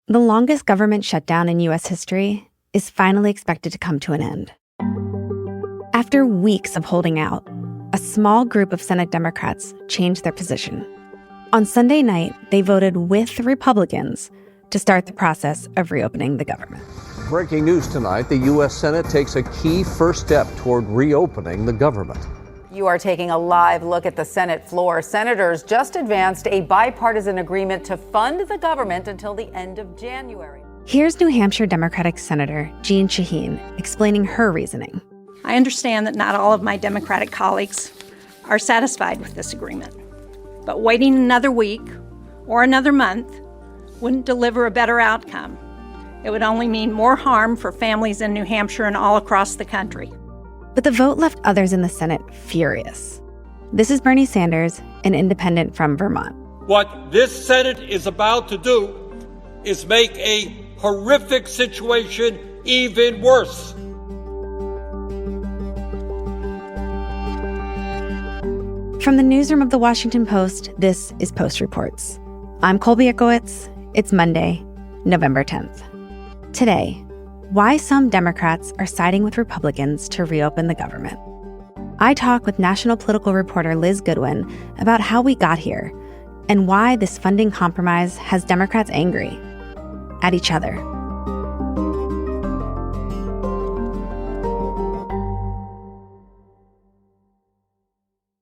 The longest government shutdown in U.S. history is finally expected to come to an end. After weeks of holding out, a small group of Senate Democrats changed their position. On Sunday night, they voted with Republicans to start the process of reopening the government. Breaking news tonight, the U.S. Senate takes a key first step toward reopening the government. You are taking a live look at the Senate floor. Senators just advanced a bipartisan agreement to fund the government until the end of January. Here's New Hampshire Democratic Senator Jeanne Shaheen explaining her reasoning. I understand that not all of my Democratic colleagues are satisfied with this agreement. But waiting another week or another month wouldn't deliver a better outcome. It would only mean more harm for families in New Hampshire and all across the country. But the vote left others in the Senate furious. This is Bernie Sanders, an independent from Vermont. What this Senate is about to do is make a horrific situation even worse. From the newsroom of The Washington Post, this is Post Reports. I'm Colby Itkowitz. It's Monday, November 10th. Today, why some Democrats are siding with Republicans to reopen the government. I talk with national political reporter Liz Goodwin about how we got here and why this funding compromise has Democrats angry at each other.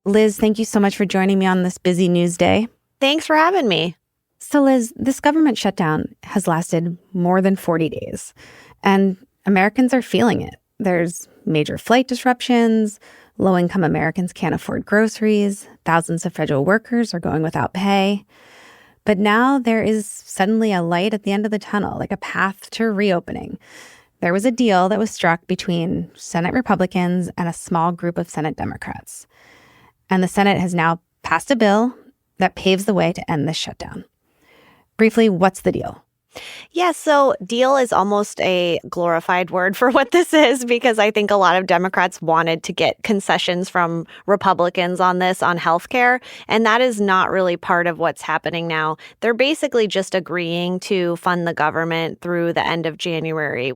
Liz, thank you so much for joining me on this busy news day. Thanks for having me. So Liz, this government shutdown has lasted more than 40 days, and Americans are feeling it. There's major flight disruptions, low-income Americans can't afford groceries, thousands of federal workers are going without pay. But now there is suddenly a light at the end of the tunnel, like a path to reopening. There was a deal that was struck between Senate Republicans and a small group of Senate Democrats. And the Senate has now passed a bill that paves the way to end this shutdown. Briefly, what's the deal? Yeah, so deal is almost a glorified word for what this is, because I think a lot of Democrats wanted to get concessions from Republicans on this, on healthcare, and that is not really part of what's happening now. They're basically just agreeing to fund the government through the end of January.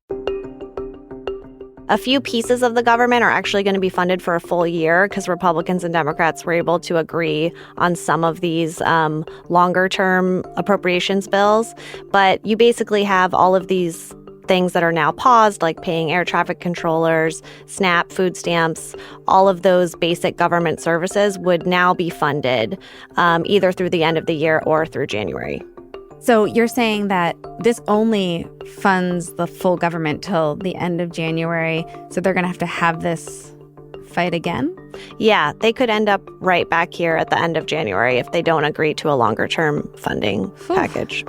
A few pieces of the government are actually going to be funded for a full year because Republicans and Democrats were able to agree on some of these longer-term appropriations bills. But you basically have all of these things that are now paused, like paying air traffic controllers, SNAP, food stamps. All of those basic government services would now be funded either through the end of the year or through January. So you're saying that this only funds the full government till the end of January, so they're going to have this fight again? Yeah, they could end up right back here at the end of January if they don't agree to a longer-term funding package.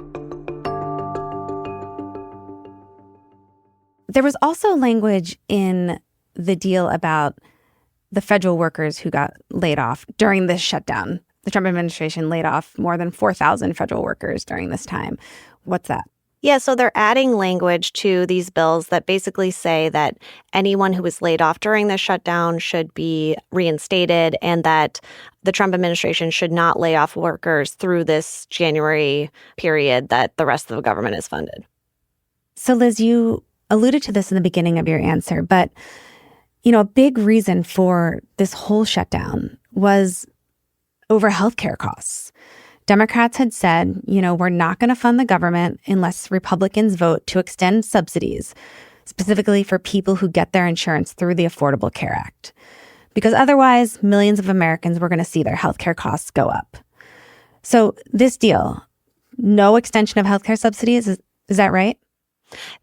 There was also language in the deal about the federal workers who got laid off during this shutdown. The Trump administration laid off more than 4,000 federal workers during this time. What's that? Yeah, so they're adding language to these bills that basically say that anyone who was laid off during the shutdown should be reinstated, and that the Trump administration should not lay off workers through this January period that the rest of the government is funded. So, Liz, you alluded to this in the beginning of your answer, but, a big reason for this whole shutdown was over healthcare costs. Democrats had said, we're not going to fund the government unless Republicans vote to extend subsidies, specifically for people who get their insurance through the Affordable Care Act. Because otherwise, millions of Americans were going to see their healthcare costs go up. So this deal, no extension of healthcare subsidies, is that right?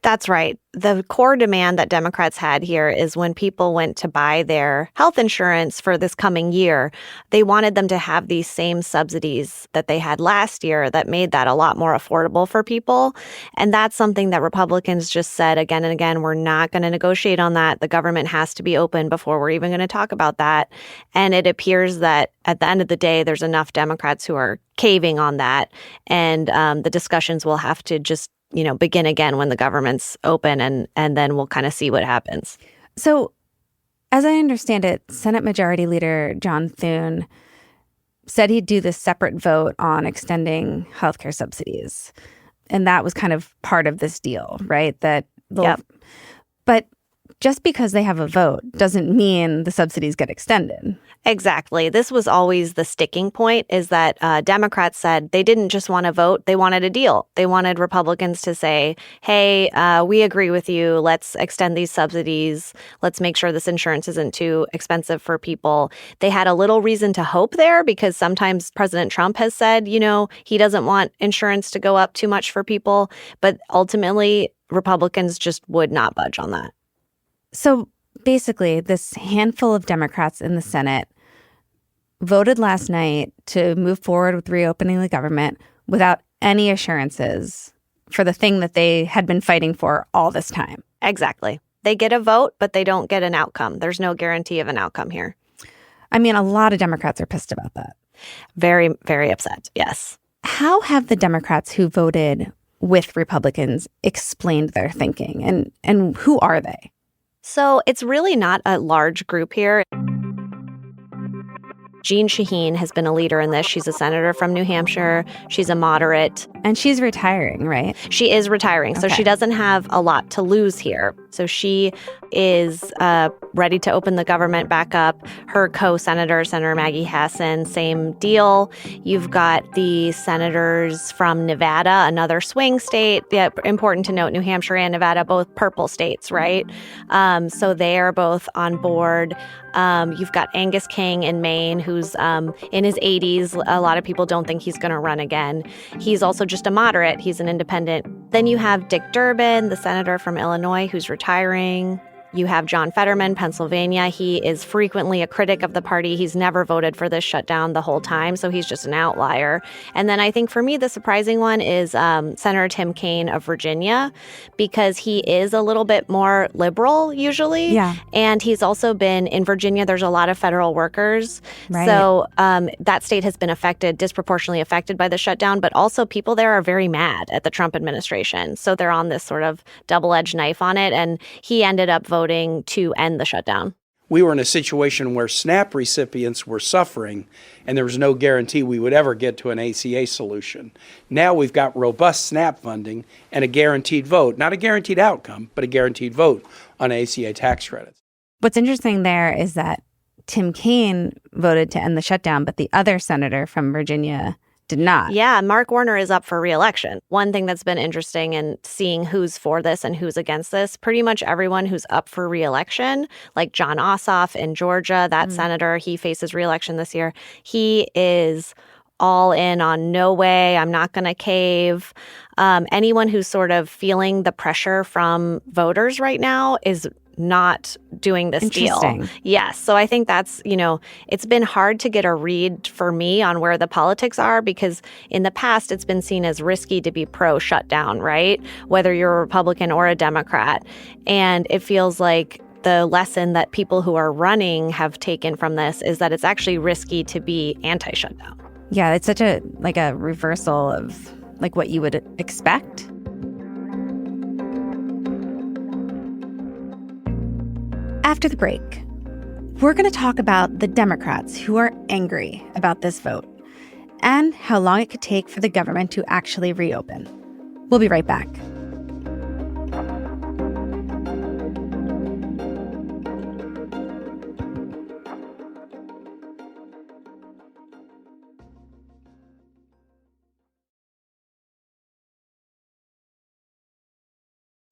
That's right. The core demand that Democrats had here is when people went to buy their health insurance for this coming year, they wanted them to have these same subsidies that they had last year that made that a lot more affordable for people. And that's something that Republicans just said again and again, we're not going to negotiate on that. The government has to be open before we're even going to talk about that. And it appears that at the end of the day, there's enough Democrats who are caving on that. And the discussions will have to just begin again when the government's open, and then we'll kind of see what happens. So, as I understand it, Senate Majority Leader John Thune said he'd do this separate vote on extending healthcare subsidies. And that was kind of part of this deal, right? That Yep. But just because they have a vote doesn't mean the subsidies get extended. Exactly. This was always the sticking point, is that Democrats said they didn't just want to vote, they wanted a deal. They wanted Republicans to say, hey, we agree with you. Let's extend these subsidies. Let's make sure this insurance isn't too expensive for people. They had a little reason to hope there, because sometimes President Trump has said, he doesn't want insurance to go up too much for people. But ultimately, Republicans just would not budge on that. So basically, this handful of Democrats in the Senate voted last night to move forward with reopening the government without any assurances for the thing that they had been fighting for all this time. Exactly. They get a vote, but they don't get an outcome. There's no guarantee of an outcome here. I mean, a lot of Democrats are pissed about that. Very, very upset. Yes. How have the Democrats who voted with Republicans explained their thinking, and who are they? So it's really not a large group here. Jeanne Shaheen has been a leader in this. She's a senator from New Hampshire. She's a moderate. And she's retiring, right? She is retiring, so Okay. she doesn't have a lot to lose here. So she is ready to open the government back up. Her co-senator, Senator Maggie Hassan, same deal. You've got the senators from Nevada, another swing state. Yeah, important to note, New Hampshire and Nevada, both purple states, right? So they are both on board. You've got Angus King in Maine, who's in his 80s. A lot of people don't think he's going to run again. He's also just a moderate. He's an independent. Then you have Dick Durbin, the senator from Illinois, who's retiring. You have John Fetterman, Pennsylvania. He is frequently a critic of the party. He's never voted for this shutdown the whole time, so he's just an outlier. And then I think for me, the surprising one is Senator Tim Kaine of Virginia, because he is a little bit more liberal usually. Yeah. And he's also been in Virginia. There's a lot of federal workers. Right. So that state has been disproportionately affected by the shutdown, but also people there are very mad at the Trump administration. So they're on this sort of double-edged knife on it. And he ended up voting to end the shutdown. We were in a situation where SNAP recipients were suffering, and there was no guarantee we would ever get to an ACA solution. Now we've got robust SNAP funding and a guaranteed vote, not a guaranteed outcome, but a guaranteed vote on ACA tax credits. What's interesting there is that Tim Kaine voted to end the shutdown, but the other senator from Virginia did not. Yeah, Mark Warner is up for re-election. One thing that's been interesting in seeing who's for this and who's against this, pretty much everyone who's up for re-election, like John Ossoff in Georgia, that senator, he faces re-election this year. He is all in on no way, I'm not going to cave. Anyone who's sort of feeling the pressure from voters right now is not doing this deal. Interesting. Yes. So I think that's, it's been hard to get a read for me on where the politics are, because in the past it's been seen as risky to be pro-shutdown, right? Whether you're a Republican or a Democrat. And it feels like the lesson that people who are running have taken from this is that it's actually risky to be anti-shutdown. Yeah, it's such a reversal of what you would expect. After the break, we're going to talk about the Democrats who are angry about this vote and how long it could take for the government to actually reopen. We'll be right back.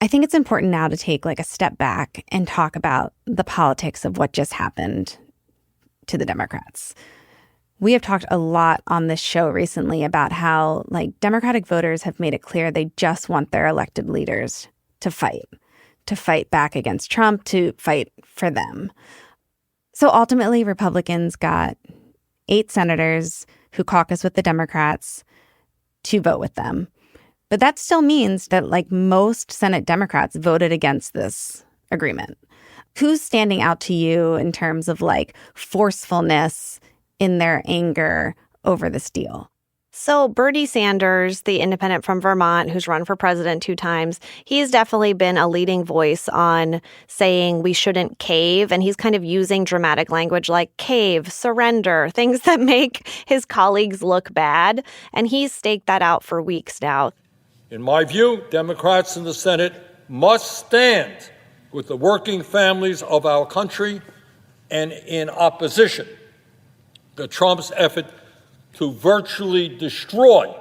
I think it's important now to take a step back and talk about the politics of what just happened to the Democrats. We have talked a lot on this show recently about how Democratic voters have made it clear they just want their elected leaders to fight back against Trump, to fight for them. So ultimately, Republicans got 8 senators who caucus with the Democrats to vote with them. But that still means that most Senate Democrats voted against this agreement. Who's standing out to you in terms of forcefulness in their anger over this deal? So Bernie Sanders, the independent from Vermont, who's run for president 2 times, he's definitely been a leading voice on saying we shouldn't cave. And he's kind of using dramatic language like cave, surrender, things that make his colleagues look bad. And he's staked that out for weeks now. In my view, Democrats in the Senate must stand with the working families of our country and in opposition to Trump's effort to virtually destroy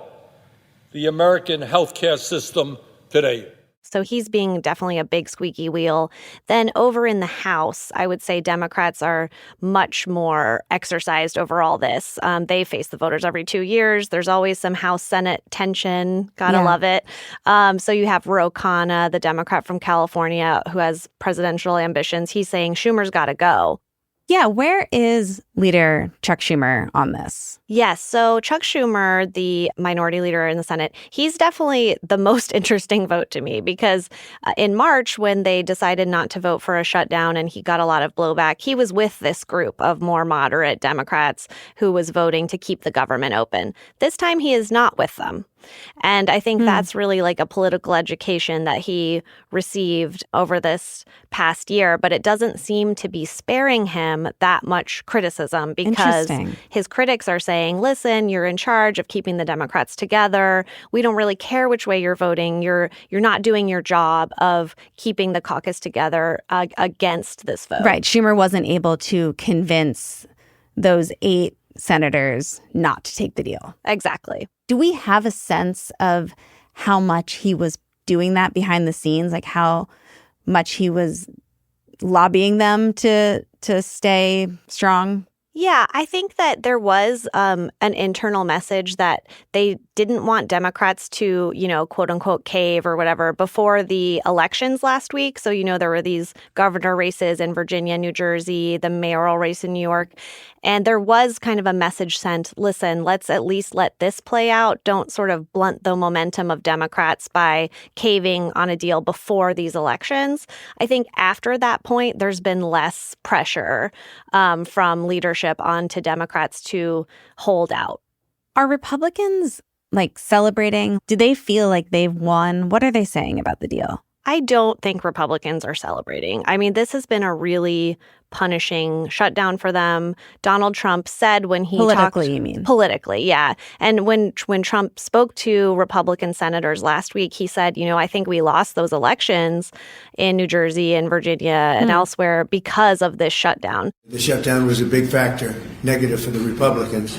the American healthcare system today. So he's being definitely a big squeaky wheel. Then over in the House, I would say Democrats are much more exercised over all this. They face the voters every 2 years. There's always some House-Senate tension. Gotta love it. So you have Ro Khanna, the Democrat from California, who has presidential ambitions. He's saying Schumer's got to go. Yeah, where is Leader Chuck Schumer on this? Yes, so Chuck Schumer, the minority leader in the Senate, he's definitely the most interesting vote to me because in March, when they decided not to vote for a shutdown and he got a lot of blowback, he was with this group of more moderate Democrats who was voting to keep the government open. This time, he is not with them. And I think that's really like a political education that he received over this past year. But it doesn't seem to be sparing him that much criticism because his critics are saying, listen, you're in charge of keeping the Democrats together. We don't really care which way you're voting. You're not doing your job of keeping the caucus together against this vote. Right. Schumer wasn't able to convince those 8 senators not to take the deal. Exactly. Do we have a sense of how much he was doing that behind the scenes? Like how much he was lobbying them to stay strong? Yeah, I think that there was an internal message that they didn't want Democrats to, quote unquote, cave or whatever before the elections last week. So, there were these governor races in Virginia, New Jersey, the mayoral race in New York. And there was kind of a message sent, listen, let's at least let this play out. Don't sort of blunt the momentum of Democrats by caving on a deal before these elections. I think after that point, there's been less pressure from leadership onto Democrats to hold out. Are Republicans celebrating? Do they feel like they've won? What are they saying about the deal? I don't think Republicans are celebrating. I mean, this has been a really punishing shutdown for them. Donald Trump said when he Politically, you mean? Politically, yeah. And when Trump spoke to Republican senators last week, he said, I think we lost those elections in New Jersey and Virginia and elsewhere because of this shutdown. The shutdown was a big factor, negative for the Republicans.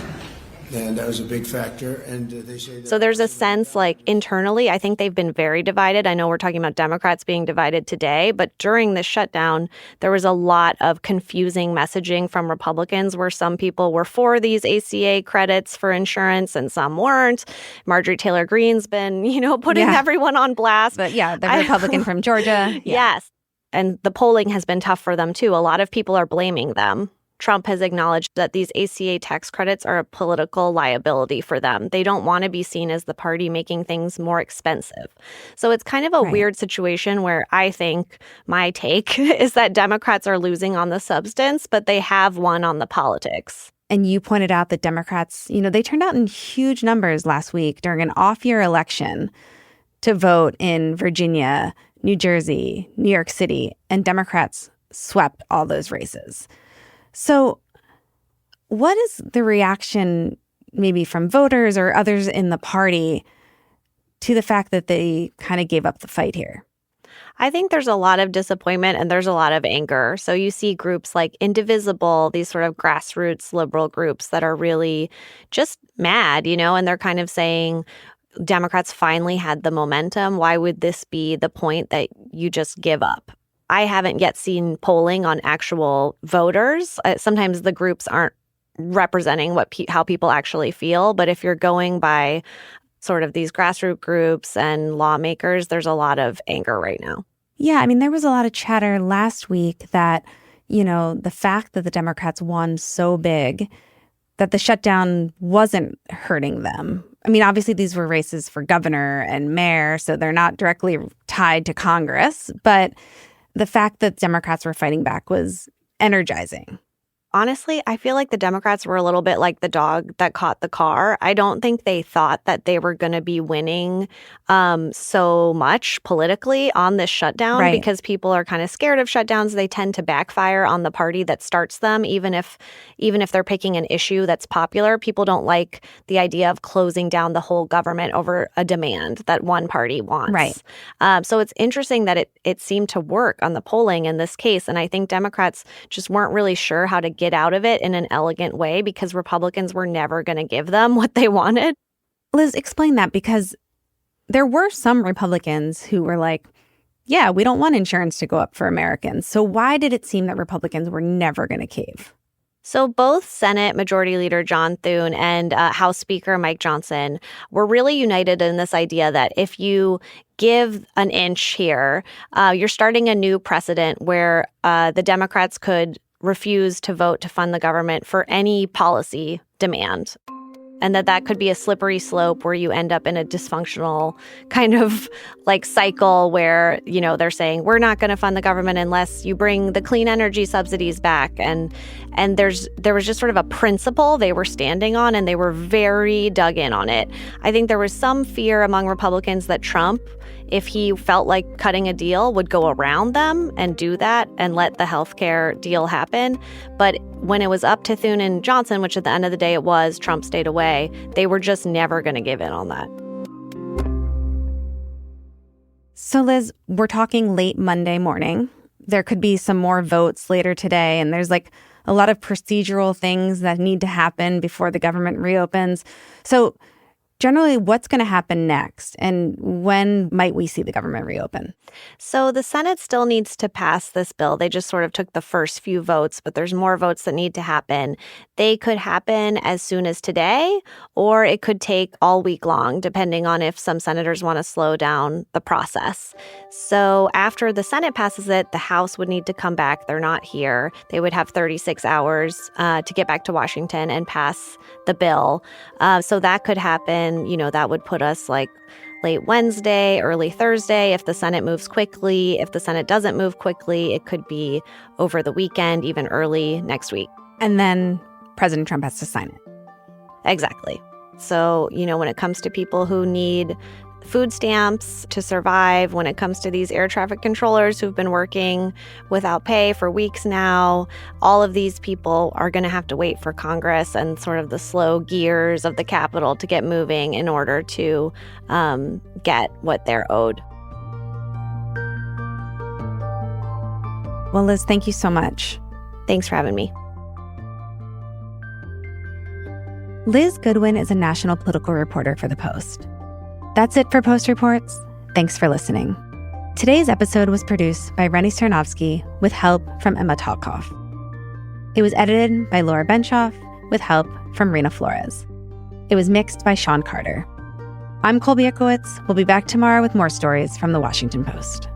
And that was a big factor. And they say that. So there's a sense internally, I think they've been very divided. I know we're talking about Democrats being divided today, but during this shutdown, there was a lot of confusing messaging from Republicans where some people were for these ACA credits for insurance and some weren't. Marjorie Taylor Greene's been, putting everyone on blast. But the Republican from Georgia. Yes. And the polling has been tough for them, too. A lot of people are blaming them. Trump has acknowledged that these ACA tax credits are a political liability for them. They don't want to be seen as the party making things more expensive. So it's kind of a weird situation where I think my take is that Democrats are losing on the substance, but they have won on the politics. And you pointed out that Democrats, they turned out in huge numbers last week during an off-year election to vote in Virginia, New Jersey, New York City, and Democrats swept all those races. So what is the reaction maybe from voters or others in the party to the fact that they kind of gave up the fight here? I think there's a lot of disappointment and there's a lot of anger. So you see groups like Indivisible, these sort of grassroots liberal groups that are really just mad, and they're kind of saying Democrats finally had the momentum. Why would this be the point that you just give up? I haven't yet seen polling on actual voters. Sometimes the groups aren't representing how people actually feel. But if you're going by sort of these grassroots groups and lawmakers, there's a lot of anger right now. Yeah, I mean, there was a lot of chatter last week that, the fact that the Democrats won so big, that the shutdown wasn't hurting them. I mean, obviously, these were races for governor and mayor, so they're not directly tied to Congress. But the fact that Democrats were fighting back was energizing. Honestly, I feel like the Democrats were a little bit like the dog that caught the car. I don't think they thought that they were going to be winning so much politically on this shutdown because people are kind of scared of shutdowns. They tend to backfire on the party that starts them, even if they're picking an issue that's popular. People don't like the idea of closing down the whole government over a demand that one party wants. Right. So it's interesting that it seemed to work on the polling in this case. And I think Democrats just weren't really sure how to get out of it in an elegant way because Republicans were never going to give them what they wanted. Liz, explain that, because there were some Republicans who were like, yeah, we don't want insurance to go up for Americans. So why did it seem that Republicans were never going to cave? So both Senate Majority Leader John Thune and House Speaker Mike Johnson were really united in this idea that if you give an inch here, you're starting a new precedent where the Democrats could refuse to vote to fund the government for any policy demand. And that could be a slippery slope where you end up in a dysfunctional kind of like cycle where, you know, they're saying we're not going to fund the government unless you bring the clean energy subsidies back. And there was just sort of a principle they were standing on, and they were very dug in on it. I think there was some fear among Republicans that Trump, if he felt like cutting a deal, would go around them and do that and let the healthcare deal happen. But when it was up to Thune and Johnson, which at the end of the day it was, Trump stayed away, they were just never going to give in on that. So, Liz, we're talking late Monday morning. There could be some more votes later today, and there's like a lot of procedural things that need to happen before the government reopens. So generally, what's going to happen next, and when might we see the government reopen? So the Senate still needs to pass this bill. They just sort of took the first few votes, but there's more votes that need to happen. They could happen as soon as today, or it could take all week long, depending on if some senators want to slow down the process. So after the Senate passes it, the House would need to come back. They're not here. They would have 36 hours to get back to Washington and pass the bill. So that could happen. You know, that would put us like late Wednesday, early Thursday if the Senate moves quickly. If the Senate doesn't move quickly, it could be over the weekend, even early next week. And then President Trump has to sign it. Exactly. So, you know, when it comes to people who need food stamps to survive, when it comes to these air traffic controllers who've been working without pay for weeks now, all of these people are going to have to wait for Congress and sort of the slow gears of the Capitol to get moving in order to get what they're owed. Well, Liz, thank you so much. Thanks for having me. Liz Goodwin is a national political reporter for The Post. That's it for Post Reports. Thanks for listening. Today's episode was produced by Rennie Sternovsky with help from Emma Talkoff. It was edited by Laura Benshoff with help from Rena Flores. It was mixed by Sean Carter. I'm Colby Itkowitz. We'll be back tomorrow with more stories from The Washington Post.